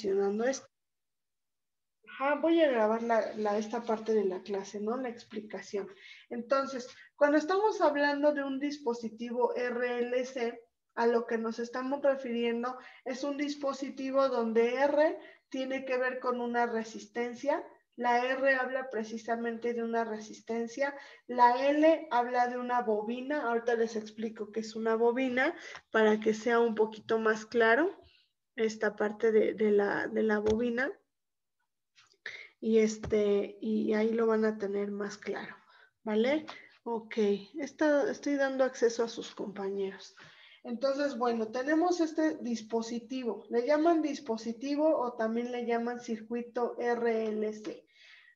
funcionando esto. Ajá, voy a grabar esta parte de la clase, ¿no? La explicación. Entonces, cuando estamos hablando de un dispositivo RLC, a lo que nos estamos refiriendo es un dispositivo donde R tiene que ver con una resistencia. La R habla precisamente de una resistencia. La L habla de una bobina. Ahorita les explico qué es una bobina para que sea un poquito más claro esta parte de la bobina. Y ahí lo van a tener más claro, ¿vale? Ok, estoy dando acceso a sus compañeros. Entonces, bueno, tenemos este dispositivo. Le llaman dispositivo o también le llaman circuito RLC,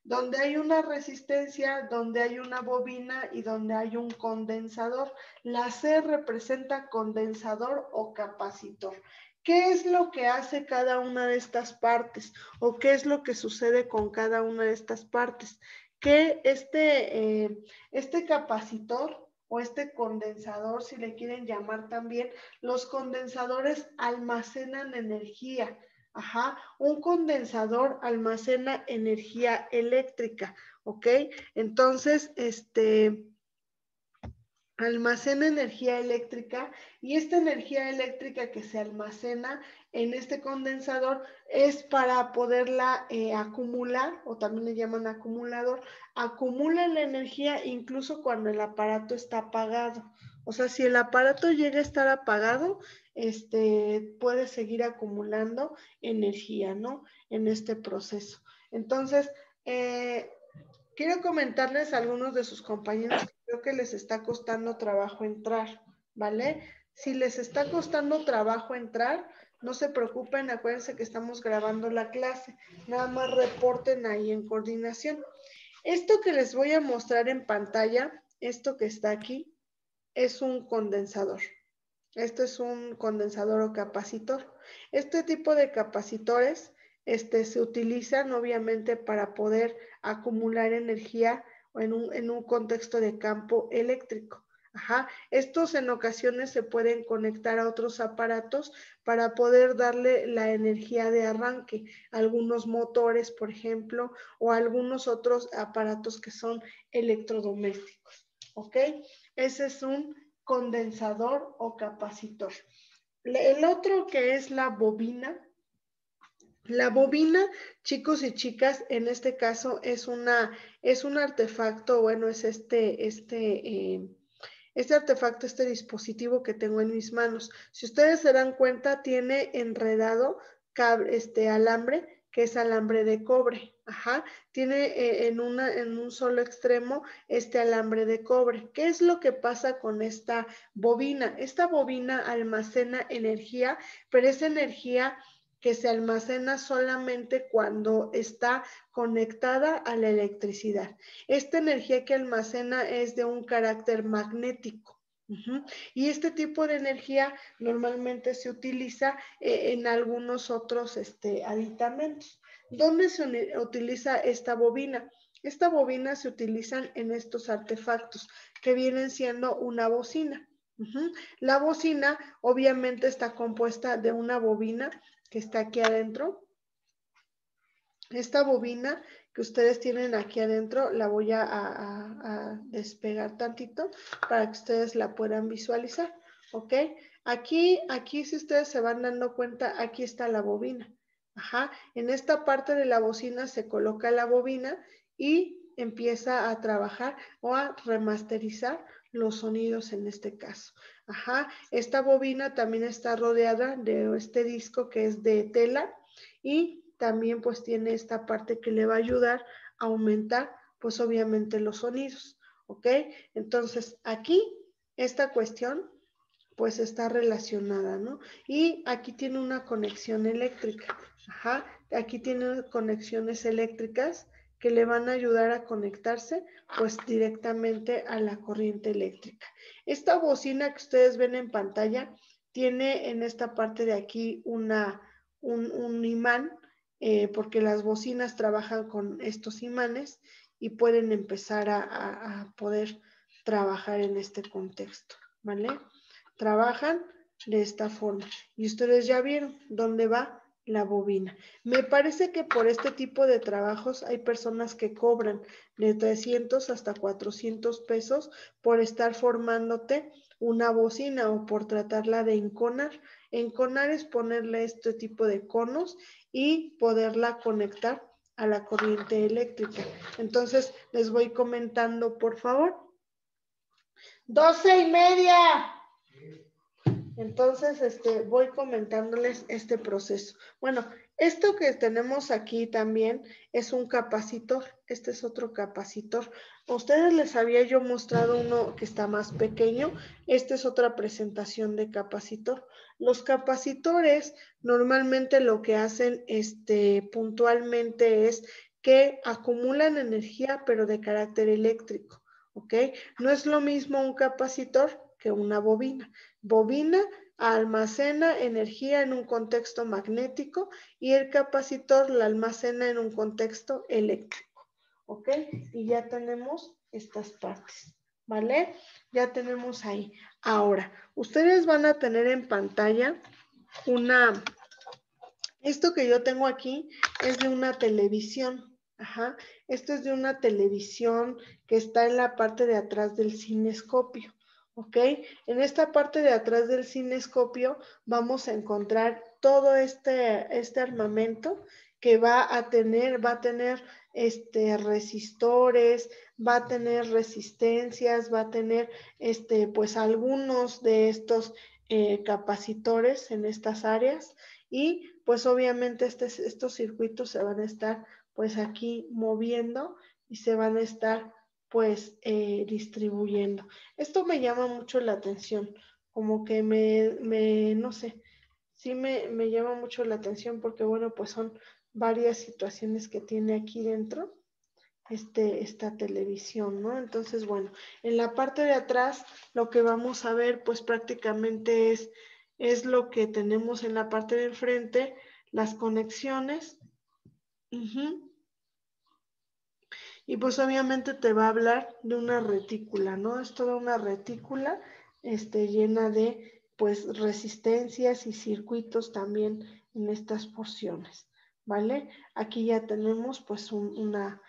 donde hay una resistencia, donde hay una bobina y donde hay un condensador. La C representa condensador o capacitor. ¿Qué es lo que hace cada una de estas partes? ¿O qué es lo que sucede con cada una de estas partes? Que este capacitor o este condensador, si le quieren llamar también, los condensadores almacenan energía. Ajá, un condensador almacena energía eléctrica, ¿ok? Entonces, almacena energía eléctrica y esta energía eléctrica que se almacena en este condensador es para poderla acumular, o también le llaman acumulador, acumula la energía incluso cuando el aparato está apagado. O sea, si el aparato llega a estar apagado, puede seguir acumulando energía, ¿no? En este proceso. Entonces, quiero comentarles a algunos de sus compañeros que creo que les está costando trabajo entrar, ¿vale? Si les está costando trabajo entrar, no se preocupen, acuérdense que estamos grabando la clase, nada más reporten ahí en coordinación. Esto que les voy a mostrar en pantalla, esto que está aquí, es un condensador. Esto es un condensador o capacitor. Este tipo de capacitores se utilizan obviamente para poder acumular energía en un contexto de campo eléctrico. Ajá. Estos en ocasiones se pueden conectar a otros aparatos para poder darle la energía de arranque, algunos motores, por ejemplo, o algunos otros aparatos que son electrodomésticos. ¿Ok? Ese es un condensador o capacitor. El otro que es la bobina. La bobina, chicos y chicas, en este caso es un artefacto, bueno, es este artefacto, este dispositivo que tengo en mis manos. Si ustedes se dan cuenta, tiene enredado alambre, que es alambre de cobre. Ajá. Tiene en un solo extremo este alambre de cobre. ¿Qué es lo que pasa con esta bobina? Esta bobina almacena energía, pero esa energía que se almacena solamente cuando está conectada a la electricidad. Esta energía que almacena es de un carácter magnético. Y este tipo de energía normalmente se utiliza en algunos otros aditamentos. ¿Dónde se utiliza esta bobina? Esta bobina se utiliza en estos artefactos que vienen siendo una bocina. La bocina obviamente está compuesta de una bobina que está aquí adentro. Esta bobina que ustedes tienen aquí adentro la voy a despegar tantito para que ustedes la puedan visualizar, ¿ok? Aquí si ustedes se van dando cuenta, aquí está la bobina. Ajá. En esta parte de la bocina se coloca la bobina y empieza a trabajar o a remasterizar los sonidos en este caso. Ajá. Esta bobina también está rodeada de este disco que es de tela y también pues tiene esta parte que le va a ayudar a aumentar pues obviamente los sonidos, ¿ok? Entonces aquí esta cuestión pues está relacionada, ¿no? Y aquí tiene una conexión eléctrica, ajá, aquí tiene conexiones eléctricas que le van a ayudar a conectarse pues directamente a la corriente eléctrica. Esta bocina que ustedes ven en pantalla tiene en esta parte de aquí un imán, porque las bocinas trabajan con estos imanes y pueden empezar a poder trabajar en este contexto, ¿vale? Trabajan de esta forma. Y ustedes ya vieron dónde va la bobina. Me parece que por este tipo de trabajos hay personas que cobran de 300 hasta 400 pesos por estar formándote una bocina o por tratarla de enconar. Enconar es ponerle este tipo de conos y poderla conectar a la corriente eléctrica. Entonces, les voy comentando, por favor. 12:30. Entonces, voy comentándoles este proceso. Bueno, esto que tenemos aquí también es un capacitor. Este es otro capacitor. A ustedes les había yo mostrado uno que está más pequeño. Esta es otra presentación de capacitor. Los capacitores normalmente lo que hacen puntualmente es que acumulan energía, pero de carácter eléctrico. ¿Ok? No es lo mismo un capacitor que una bobina. Bobina almacena energía en un contexto magnético y el capacitor la almacena en un contexto eléctrico. ¿Ok? Y ya tenemos estas partes, ¿vale? Ya tenemos ahí. Ahora, ustedes van a tener en pantalla esto que yo tengo aquí es de una televisión. Ajá. Esto es de una televisión que está en la parte de atrás del cinescopio. ¿Ok? En esta parte de atrás del cinescopio vamos a encontrar todo este armamento que va a tener resistores, va a tener resistencias, va a tener pues algunos de estos capacitores en estas áreas. Y pues obviamente estos circuitos se van a estar pues aquí moviendo y se van a estar pues distribuyendo. Esto me llama mucho la atención, como que no sé, sí me llama mucho la atención porque bueno, pues son varias situaciones que tiene aquí dentro esta televisión, ¿no? Entonces, bueno, en la parte de atrás lo que vamos a ver pues prácticamente es lo que tenemos en la parte de enfrente, las conexiones. Y pues obviamente te va a hablar de una retícula, ¿no? Es toda una retícula llena de pues resistencias y circuitos también en estas porciones, ¿vale? Aquí ya tenemos pues una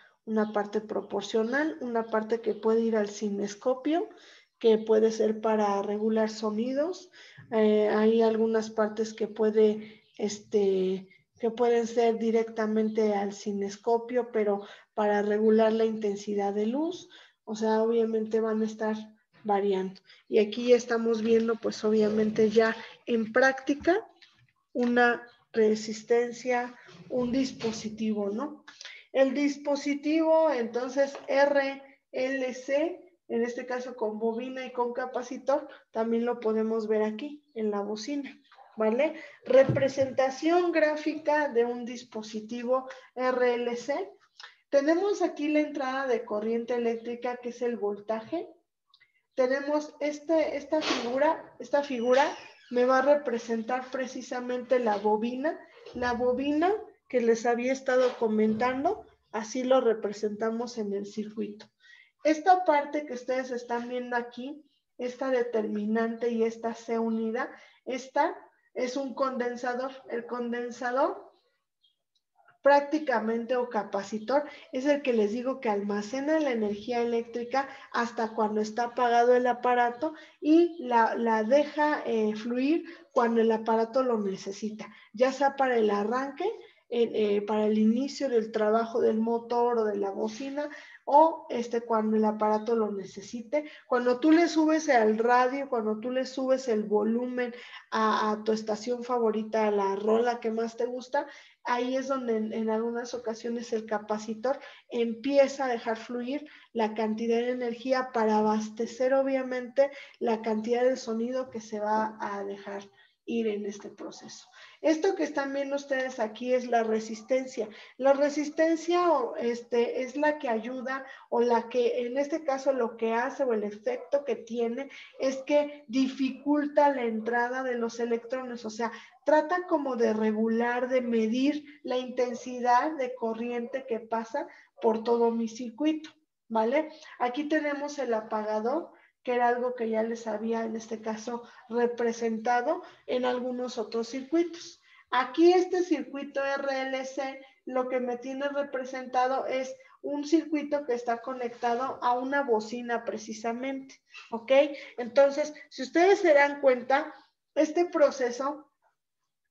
parte proporcional, una parte que puede ir al cinescopio, que puede ser para regular sonidos. Hay algunas partes que que pueden ser directamente al cinescopio, pero para regular la intensidad de luz. O sea, obviamente van a estar variando. Y aquí estamos viendo, pues obviamente ya en práctica, una resistencia, un dispositivo, ¿no? El dispositivo, entonces, RLC, en este caso con bobina y con capacitor, también lo podemos ver aquí en la bocina, ¿vale? Representación gráfica de un dispositivo RLC. Tenemos aquí la entrada de corriente eléctrica, que es el voltaje. Tenemos esta figura me va a representar precisamente la bobina que les había estado comentando, así lo representamos en el circuito. Esta parte que ustedes están viendo aquí, esta determinante y esta C unida, esta es un condensador. El condensador prácticamente o capacitor es el que les digo que almacena la energía eléctrica hasta cuando está apagado el aparato y la deja fluir cuando el aparato lo necesita, ya sea para el arranque, para el inicio del trabajo del motor o de la bocina, o cuando el aparato lo necesite. Cuando tú le subes al radio, cuando tú le subes el volumen a tu estación favorita, a la rola que más te gusta, ahí es donde en algunas ocasiones el capacitor empieza a dejar fluir la cantidad de energía para abastecer obviamente la cantidad de sonido que se va a dejar ir en este proceso. Esto que están viendo ustedes aquí es la resistencia. La resistencia es la que ayuda o la que en este caso lo que hace o el efecto que tiene es que dificulta la entrada de los electrones, o sea, trata como de regular, de medir la intensidad de corriente que pasa por todo mi circuito, ¿vale? Aquí tenemos el apagador, que era algo que ya les había en este caso representado en algunos otros circuitos. Aquí este circuito RLC lo que me tiene representado es un circuito que está conectado a una bocina precisamente, ¿ok? Entonces, si ustedes se dan cuenta, este proceso,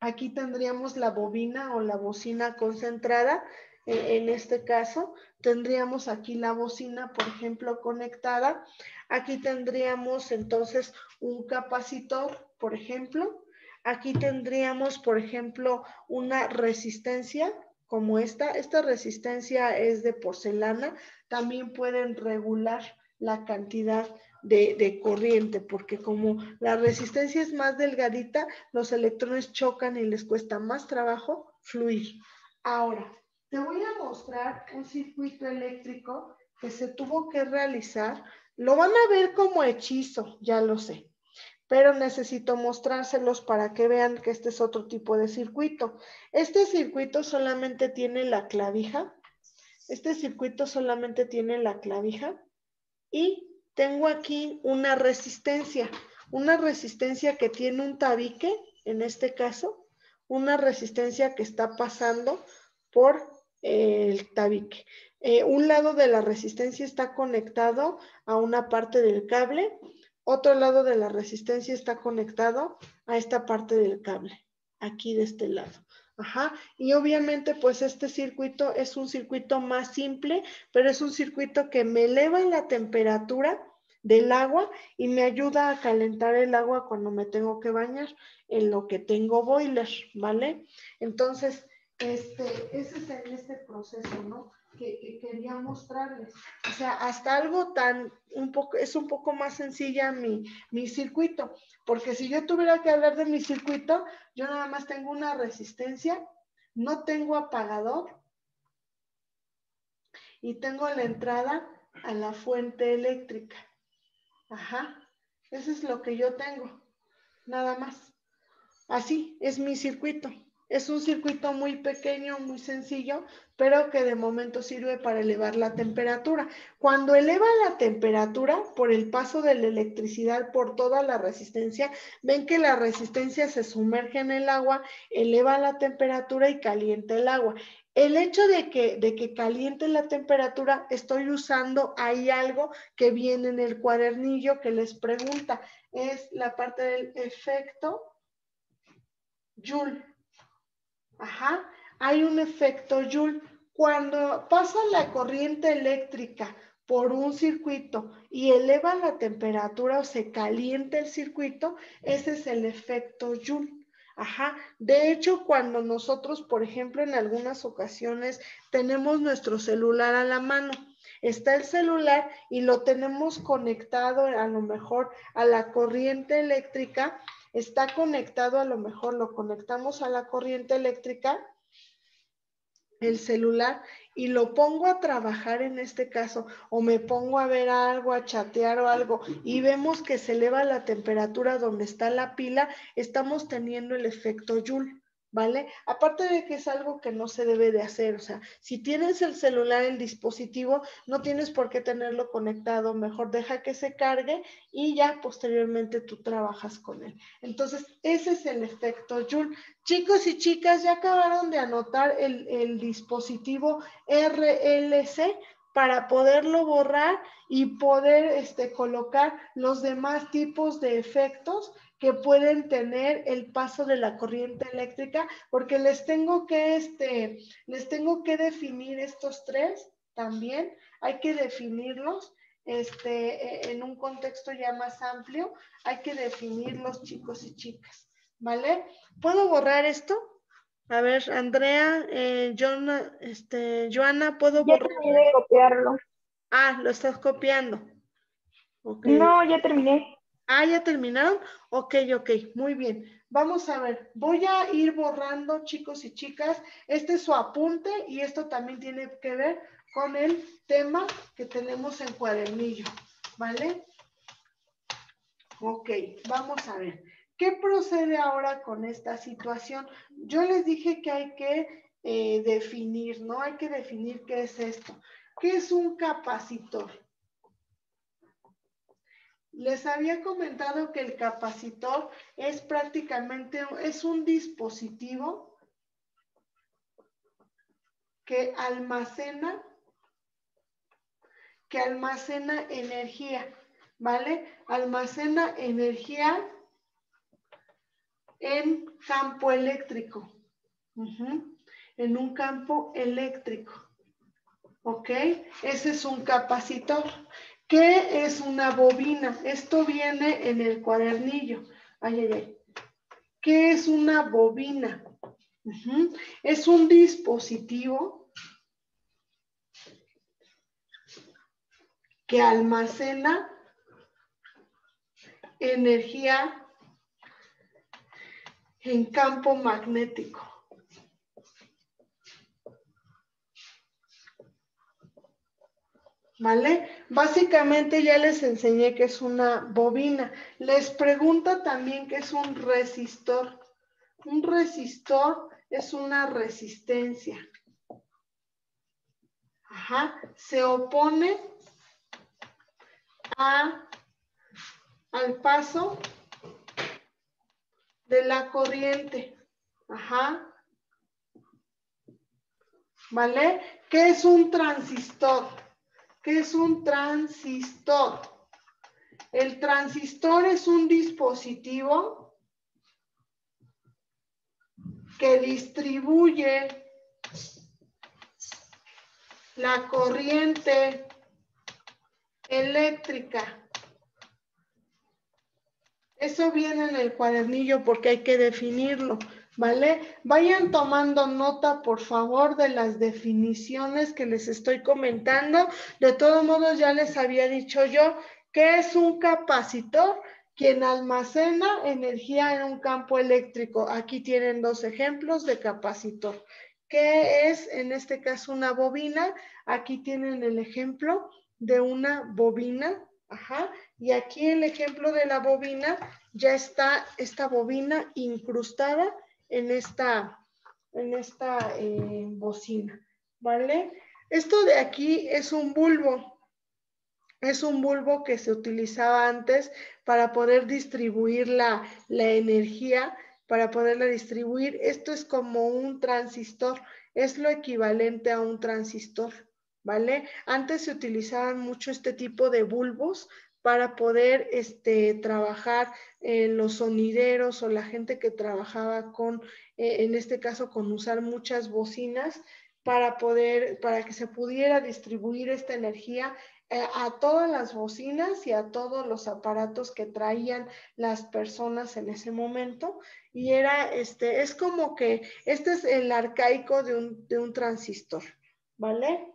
aquí tendríamos la bobina o la bocina concentrada, en este caso, tendríamos aquí la bocina, por ejemplo, conectada. Aquí tendríamos entonces un capacitor, por ejemplo. Aquí tendríamos, por ejemplo, una resistencia como esta. Esta resistencia es de porcelana. También pueden regular la cantidad de corriente, porque como la resistencia es más delgadita, los electrones chocan y les cuesta más trabajo fluir. Ahora, te voy a mostrar un circuito eléctrico que se tuvo que realizar. Lo van a ver como hechizo, ya lo sé, pero necesito mostrárselos para que vean que este es otro tipo de circuito. Este circuito solamente tiene la clavija. Este circuito solamente tiene la clavija y tengo aquí una resistencia que tiene un tabique, en este caso, una resistencia que está pasando por el tabique. Un lado de la resistencia está conectado a una parte del cable, otro lado de la resistencia está conectado a esta parte del cable, aquí de este lado. Ajá, y obviamente pues este circuito es un circuito más simple, pero es un circuito que me eleva la temperatura del agua y me ayuda a calentar el agua cuando me tengo que bañar, en lo que tengo boiler, ¿vale? Entonces, ese es en este proceso, ¿no? Que quería mostrarles. O sea, hasta algo tan, es un poco más sencilla mi circuito, porque si yo tuviera que hablar de mi circuito, yo nada más tengo una resistencia, no tengo apagador y tengo la entrada a la fuente eléctrica. Ajá, eso es lo que yo tengo, nada más. Así es mi circuito. Es un circuito muy pequeño, muy sencillo, pero que de momento sirve para elevar la temperatura. Cuando eleva la temperatura por el paso de la electricidad por toda la resistencia, ven que la resistencia se sumerge en el agua, eleva la temperatura y calienta el agua. El hecho de que caliente la temperatura, estoy usando ahí algo que viene en el cuadernillo que les pregunta, es la parte del efecto Joule. Ajá, hay un efecto Joule. Cuando pasa la corriente eléctrica por un circuito y eleva la temperatura o se calienta el circuito, ese es el efecto Joule. Ajá, de hecho, cuando nosotros, por ejemplo, en algunas ocasiones tenemos nuestro celular a la mano, está el celular y lo tenemos conectado a lo mejor a la corriente eléctrica, está conectado, a lo mejor lo conectamos a la corriente eléctrica, el celular, y lo pongo a trabajar en este caso, o me pongo a ver algo, a chatear o algo, y vemos que se eleva la temperatura donde está la pila, estamos teniendo el efecto Joule. ¿Vale? Aparte de que es algo que no se debe de hacer, o sea, si tienes el celular, el dispositivo, no tienes por qué tenerlo conectado, mejor deja que se cargue y ya posteriormente tú trabajas con él. Entonces, ese es el efecto Joule. Chicos y chicas, ya acabaron de anotar el dispositivo RLC para poderlo borrar y poder colocar los demás tipos de efectos que pueden tener el paso de la corriente eléctrica, porque les tengo que definir estos tres también, hay que definirlos en un contexto ya más amplio, hay que definirlos, chicos y chicas, ¿vale? ¿Puedo borrar esto? A ver, Andrea, Joana, ¿puedo Ya borrar? terminé de copiarlo. Ah, lo estás copiando. Ok. No, ya terminé. Ah, ¿ya terminaron? Ok, ok, muy bien. Vamos a ver, voy a ir borrando, chicos y chicas. Este es su apunte y esto también tiene que ver con el tema que tenemos en cuadernillo, ¿vale? Ok, vamos a ver. ¿Qué procede ahora con esta situación? Yo les dije que hay que definir, ¿no? Hay que definir qué es esto. ¿Qué es un capacitor? Les había comentado que el capacitor es prácticamente, es un dispositivo que almacena energía, ¿vale? Almacena energía en campo eléctrico. En un campo eléctrico. ¿Ok? Ese es un capacitor. ¿Qué es una bobina? Esto viene en el cuadernillo. Ay, ay, ay. ¿Qué es una bobina? Es un dispositivo que almacena energía en campo magnético. ¿Vale? Básicamente ya les enseñé que es una bobina. Les pregunto también qué es un resistor. Un resistor es una resistencia. Se opone al paso de la corriente. ¿Vale? ¿Qué es un transistor? ¿Qué es un transistor? El transistor es un dispositivo que distribuye la corriente eléctrica. Eso viene en el cuadernillo porque hay que definirlo, ¿vale? Vayan tomando nota, por favor, de las definiciones que les estoy comentando. De todos modos, ya les había dicho yo que es un capacitor quien almacena energía en un campo eléctrico. Aquí tienen dos ejemplos de capacitor. ¿Qué es, en este caso, una bobina? Aquí tienen el ejemplo de una bobina. Y aquí el ejemplo de la bobina, ya está esta bobina incrustada en esta bocina, ¿vale? Esto de aquí es un bulbo. Es un bulbo que se utilizaba antes para poder distribuir la energía, para poderla distribuir. Esto es como un transistor, es lo equivalente a un transistor, ¿vale? Antes se utilizaban mucho este tipo de bulbos para poder trabajar los sonideros o la gente que trabajaba con, en este caso, con usar muchas bocinas para que se pudiera distribuir esta energía a todas las bocinas y a todos los aparatos que traían las personas en ese momento. Y era, es como que este es el arcaico de un transistor, ¿vale?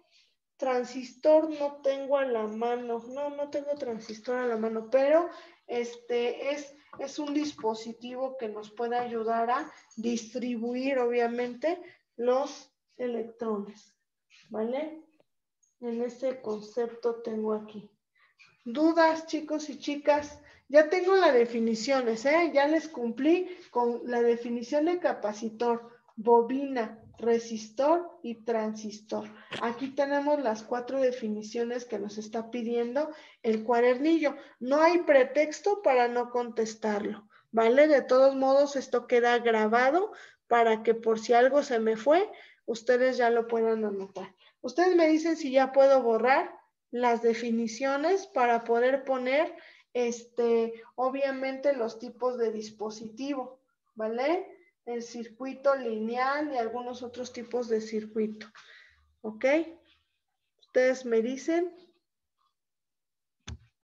Transistor no tengo a la mano, no tengo transistor a la mano, pero es un dispositivo que nos puede ayudar a distribuir, obviamente, los electrones, ¿vale? En ese concepto tengo aquí. ¿Dudas, chicos y chicas? Ya tengo las definiciones, ya les cumplí con la definición de capacitor, bobina, resistor y transistor. Aquí tenemos las 4 definiciones que nos está pidiendo el cuadernillo. No hay pretexto para no contestarlo, ¿vale? De todos modos, esto queda grabado para que por si algo se me fue, ustedes ya lo puedan anotar. Ustedes me dicen si ya puedo borrar las definiciones para poder poner, obviamente, los tipos de dispositivo, ¿vale? El circuito lineal y algunos otros tipos de circuito, ¿ok? Ustedes me dicen